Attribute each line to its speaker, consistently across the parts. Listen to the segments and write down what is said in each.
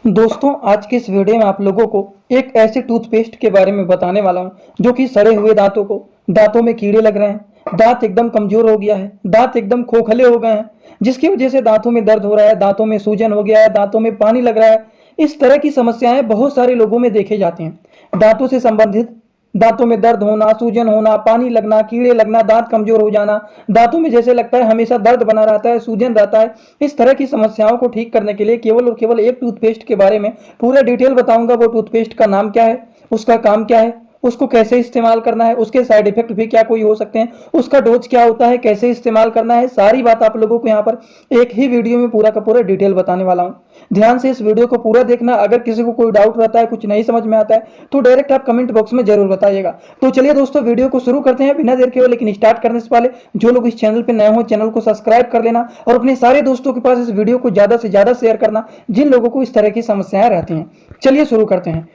Speaker 1: दोस्तों, आज के इस वीडियो में आप लोगों को एक ऐसे टूथपेस्ट के बारे में बताने वाला हूं जो कि सड़े हुए दांतों में कीड़े लग रहे हैं, दांत एकदम कमजोर हो गया है, दांत एकदम खोखले हो गए हैं, जिसकी वजह से दांतों में दर्द हो रहा है, दांतों में सूजन हो गया है, दांतों में पानी लग रहा है। इस तरह की समस्याएं बहुत सारे लोगों में देखे जाती हैं। दांतों से संबंधित दांतों में दर्द होना, सूजन होना, पानी लगना, कीड़े लगना, दांत कमजोर हो जाना, दांतों में जैसे लगता है हमेशा दर्द बना रहता है, सूजन रहता है। इस तरह की समस्याओं को ठीक करने के लिए केवल और केवल एक टूथपेस्ट के बारे में पूरा डिटेल बताऊंगा। वो टूथपेस्ट का नाम क्या है, उसका काम क्या है, उसको कैसे इस्तेमाल करना है, उसके साइड इफेक्ट भी क्या कोई हो सकते हैं, उसका डोज क्या होता है, कैसे इस्तेमाल करना है, सारी बात आप लोगों को यहाँ पर एक ही वीडियो में पूरा का पूरा डिटेल बताने वाला हूँ। ध्यान से इस वीडियो को पूरा देखना। अगर किसी को कोई डाउट रहता है, कुछ नहीं समझ में आता है, तो डायरेक्ट आप कमेंट बॉक्स में जरूर बताइएगा। तो चलिए दोस्तों, वीडियो को शुरू करते हैं बिना देर के। लेकिन स्टार्ट करने से पहले जो लोग इस चैनल पर नए हो, चैनल को सब्सक्राइब कर लेना और अपने सारे दोस्तों के पास इस वीडियो को ज्यादा से ज्यादा शेयर करना, जिन लोगों को इस तरह की समस्याएं रहती हैं। चलिए शुरू करते हैं।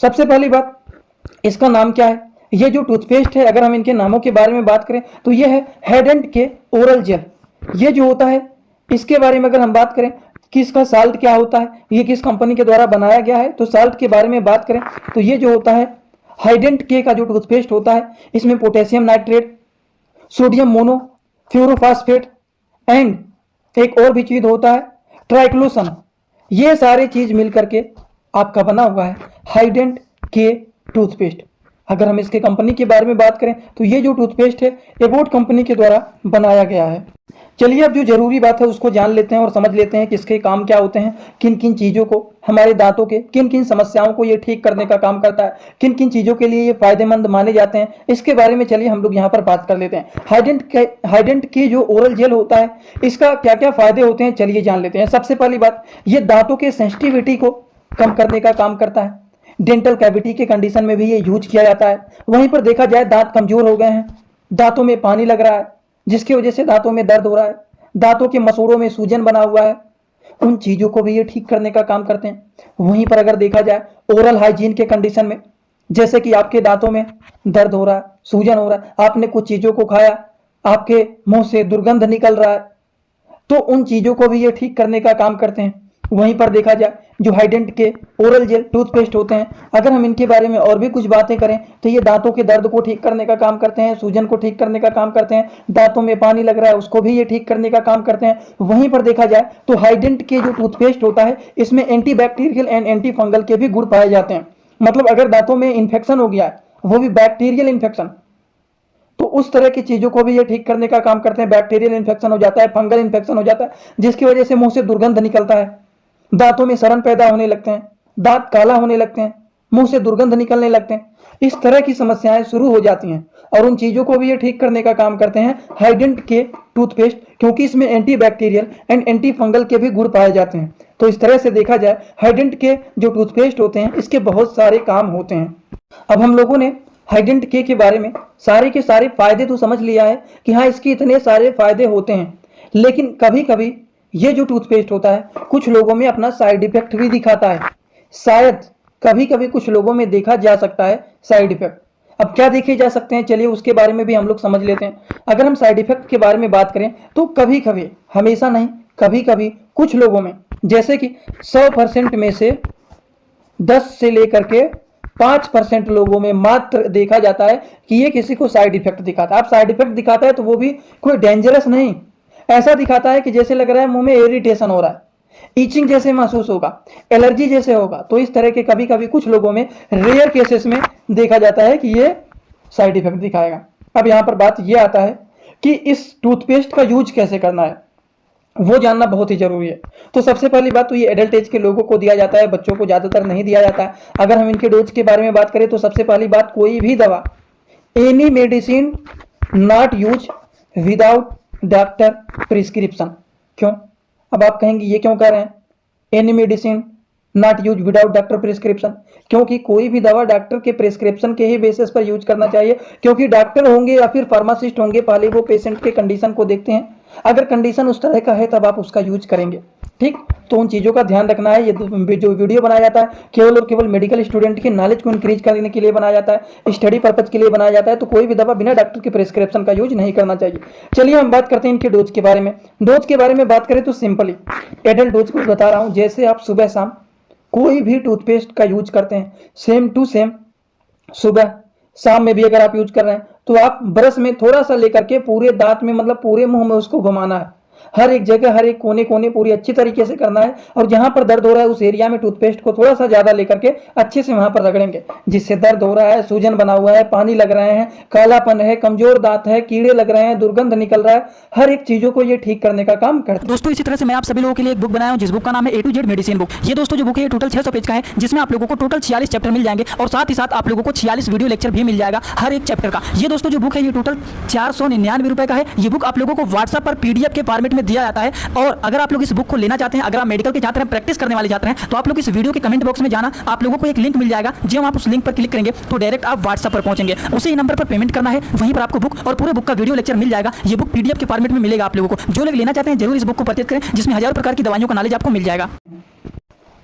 Speaker 1: सबसे पहली बात, इसका नाम क्या है। ये जो टूथपेस्ट है, अगर हम इनके नामों के बारे में बात करें तो ये है हेड एंड के ओरल जेल। ये जो होता है, इसके बारे में अगर हम बात करें कि इसका साल्ट क्या होता है, ये किस कंपनी के द्वारा बनाया गया है, तो साल्ट के बारे में बात करें तो ये जो होता है हाइडेंट के का जो टूथपेस्ट होता है, इसमें potassium nitrate, sodium mono fluorophosphate and एक और भी चीज होता है ट्राइक्लोसन। ये सारे चीज मिलकर के आपका बना हुआ है हाइडेंट के टूथपेस्ट। अगर हम इसके कंपनी के बारे में बात करें तो ये जो टूथपेस्ट है एबोट कंपनी के द्वारा बनाया गया है। चलिए अब जो जरूरी बात है उसको जान लेते हैं और समझ लेते हैं कि इसके काम क्या होते हैं, किन किन चीज़ों को, हमारे दांतों के किन किन समस्याओं को ये ठीक करने का काम करता है, किन किन चीज़ों के लिए ये फायदेमंद माने जाते हैं, इसके बारे में चलिए हम लोग यहाँ पर बात कर लेते हैं। हाइडेंट की जो ओरल जेल होता है, इसका क्या क्या फायदे होते हैं चलिए जान लेते हैं। सबसे पहली बात, ये दांतों के सेंसिटिविटी को कम करने का काम करता है। डेंटल कैविटी के कंडीशन में भी ये यूज किया जाता है। वहीं पर देखा जाए दांत कमजोर हो गए हैं, दांतों में पानी लग रहा है, जिसकी वजह से दांतों में दर्द हो रहा है, दांतों के मसूड़ों में सूजन बना हुआ है, उन चीजों को भी ये ठीक करने का काम करते हैं। वहीं पर अगर देखा जाए ओरल हाइजीन के कंडीशन में, जैसे कि आपके दांतों में दर्द हो रहा है, सूजन हो रहा है, आपने कुछ चीजों को खाया, आपके मुंह से दुर्गंध निकल रहा है, तो उन चीजों को भी ये ठीक करने का काम करते हैं। वहीं पर देखा जाए जो हाइडेंट के ओरल जेल टूथपेस्ट होते हैं, अगर हम इनके बारे में और भी कुछ बातें करें तो ये दांतों के दर्द को ठीक करने का काम करते हैं, सूजन को ठीक करने का काम करते हैं, दांतों में पानी लग रहा है उसको भी ये ठीक करने का काम करते हैं। वहीं पर देखा जाए तो हाइडेंट के जो टूथपेस्ट होता है, इसमें एंटीबैक्टीरियल एंड एंटी फंगल के भी गुण पाए जाते हैं। मतलब अगर दांतों में इंफेक्शन हो गया है, वो भी बैक्टीरियल इंफेक्शन, तो उस तरह की चीजों को भी ये ठीक करने का काम करते हैं। बैक्टीरियल इंफेक्शन हो जाता है, फंगल इंफेक्शन हो जाता है, जिसकी वजह से मुंह से दुर्गंध निकलता है, दांतों में सड़न पैदा होने लगते हैं, दांत काला होने लगते हैं, मुंह से दुर्गंध निकलने लगते हैं। इस तरह की समस्याएं शुरू हो जाती हैं और उन चीजों को भी ये ठीक करने का काम करते हैं हाइडेंट के टूथपेस्ट, क्योंकि इसमें एंटीबैक्टीरियल एंड एंटी फंगल के भी गुण पाए जाते हैं। तो इस तरह से देखा जाए हाइडेंट के जो टूथपेस्ट होते हैं, इसके बहुत सारे काम होते हैं। अब हम लोगों ने हाइडेंट के बारे में सारे के सारे फायदे तो समझ लिया है कि हाँ इसके इतने सारे फायदे होते हैं, लेकिन कभी कभी ये जो टूथपेस्ट होता है कुछ लोगों में अपना साइड इफेक्ट भी दिखाता है। शायद कभी कभी कुछ लोगों में देखा जा सकता है साइड इफेक्ट। अब क्या देखे जा सकते हैं, चलिए उसके बारे में भी हम लोग समझ लेते हैं। अगर हम साइड इफेक्ट के बारे में बात करें तो कभी कभी, हमेशा नहीं, कभी कभी कुछ लोगों में, जैसे कि 100% में से 10 से लेकर के 5% लोगों में मात्र देखा जाता है कि ये किसी को साइड इफेक्ट दिखाता है। अब साइड इफेक्ट दिखाता है तो वो भी कोई डेंजरस नहीं, ऐसा दिखाता है कि जैसे लग रहा है मुंह में इरिटेशन हो रहा है, ईचिंग जैसे महसूस होगा, एलर्जी जैसे होगा। तो इस तरह के कभी कभी कुछ लोगों में, रेयर केसेस में देखा जाता है कि ये साइड इफेक्ट दिखाएगा। अब यहाँ पर बात ये आता है कि इस टूथपेस्ट का यूज कैसे करना है, वो जानना बहुत ही जरूरी है। तो सबसे पहली बात तो ये एडल्ट एज के लोगों को दिया जाता है, बच्चों को ज्यादातर नहीं दिया जाता है। अगर हम इनके डोज के बारे में बात करें तो सबसे पहली बात, कोई भी दवा, any medicine not use without doctor prescription. क्यों? अब आप कहेंगे ये क्यों कह रहे हैं any medicine not use without doctor prescription? क्योंकि कोई भी दवा डॉक्टर के प्रिस्क्रिप्शन के ही बेसिस पर यूज करना चाहिए, क्योंकि डॉक्टर होंगे या फिर फार्मासिस्ट होंगे, पहले वो पेशेंट के कंडीशन को देखते हैं। अगर कंडीशन उस तरह का है तब आप उसका यूज करेंगे, ठीक? तो उन चीज़ों का ध्यान रखना है। ये जो वीडियो बनाया जाता है केवल और केवल मेडिकल स्टूडेंट की नॉलेज को इंक्रीज करने के लिए बनाया जाता है, स्टडी पर्पज के लिए बनाया जाता है। तो कोई भी दवा बिना डॉक्टर के प्रिस्क्रिप्शन का यूज नहीं करना चाहिए। चलिए हम बात करते हैं इनके डोज के बारे में। डोज के बारे में बात करें तो सिंपली एडल्ट डोज को बता रहा हूँ। जैसे आप सुबह शाम कोई भी टूथपेस्ट का यूज करते हैं, सेम टू सेम सुबह शाम में भी अगर आप यूज कर रहे हैं तो आप ब्रश में थोड़ा सा लेकर के पूरे दांत में मतलब पूरे मुंह में उसको घुमाना है, हर एक जगह हर एक कोने कोने पूरी अच्छी तरीके से करना है। और जहां पर दर्द हो रहा है उस एरिया में टूथपेस्ट को थोड़ा सा ज्यादा लेकर के अच्छे से वहां पर रगड़ेंगे, जिससे दर्द हो रहा है, सूजन बना हुआ है, पानी लग रहे हैं, कालापन है, कमजोर दांत है, कीड़े लग रहे हैं, दुर्गंध निकल रहा है, हर एक चीजों को ये ठीक करने का काम करता है।
Speaker 2: दोस्तों इसी तरह से मैं आप सभी लोगों के लिए एक बुक बनाया हूं जिस बुक का नाम है ए टू जेड मेडिसिन बुक। ये दोस्तों जो बुक है ये टोटल 600 पेज का है, जिसमें आप लोगों को टोटल 46 चैप्टर मिल जाएंगे और साथ ही साथ आप लोगों को 46 वीडियो लेक्चर भी मिल जाएगा हर एक चैप्टर का। ये दोस्तों जो बुक है ये टोटल 499 रुपए का है। ये बुक आप लोगों को व्हाट्सएप पर पीडीएफ के फॉर्मेट में दिया जाता है। और अगर आप लोग इस बुक को लेना चाहते हैं, अगर आप मेडिकल के छात्र हैं, प्रैक्टिस करने वाले छात्र हैं, तो आप लोग इस वीडियो के कमेंट बॉक्स में जाना, आप लोगों को एक लिंक मिल जाएगा। जब आप उस लिंक पर क्लिक करेंगे तो डायरेक्ट आप व्हाट्सएप पर पहुंचेंगे, उसी नंबर पर पेमेंट करना है, वहीं पर आपको बुक और पूरे बुक का वीडियो लेक्चर मिल जाएगा। ये बुक पीडीएफ के फॉर्मेट में मिलेगा आप लोगों को। जो लोग लेना चाहते हैं जरूर इस बुक को परचेज करें, जिसमें हजारों प्रकार की दवाइयों का नॉलेज आपको मिल जाएगा।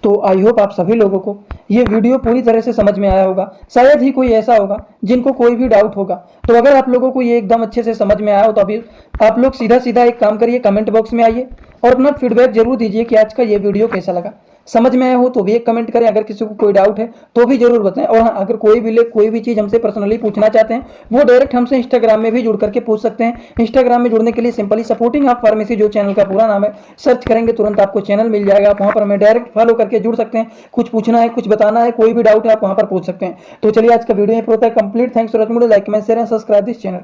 Speaker 1: तो आई होप आप सभी लोगों को ये वीडियो पूरी तरह से समझ में आया होगा। शायद ही कोई ऐसा होगा जिनको कोई भी डाउट होगा। तो अगर आप लोगों को ये एकदम अच्छे से समझ में आया हो तो अभी आप लोग सीधा सीधा एक काम करिए, कमेंट बॉक्स में आइए और अपना फीडबैक जरूर दीजिए कि आज का ये वीडियो कैसा लगा। समझ में आया हो तो भी एक कमेंट करें, अगर किसी को कोई डाउट है तो भी जरूर बताएं। और हाँ, अगर कोई भी चीज़ हमसे पर्सनली पूछना चाहते हैं वो डायरेक्ट हमसे इंस्टाग्राम में भी जुड़ करके पूछ सकते हैं। इंस्टाग्राम में जुड़ने के लिए सिंपली सपोर्टिंग आप फार्मेसी जो चैनल का पूरा नाम है सर्च करेंगे, तुरंत आपको चैनल मिल जाएगा। आप वहाँ पर हमें डायरेक्ट फॉलो करके जुड़ सकते हैं। कुछ पूछना है, कुछ बताना है, कोई भी डाउट है आप वहाँ पर पूछ सकते हैं। तो चलिए आज का वीडियो यहीं पर होता है complete. Thanks for watching, like comment share and subscribe this channel.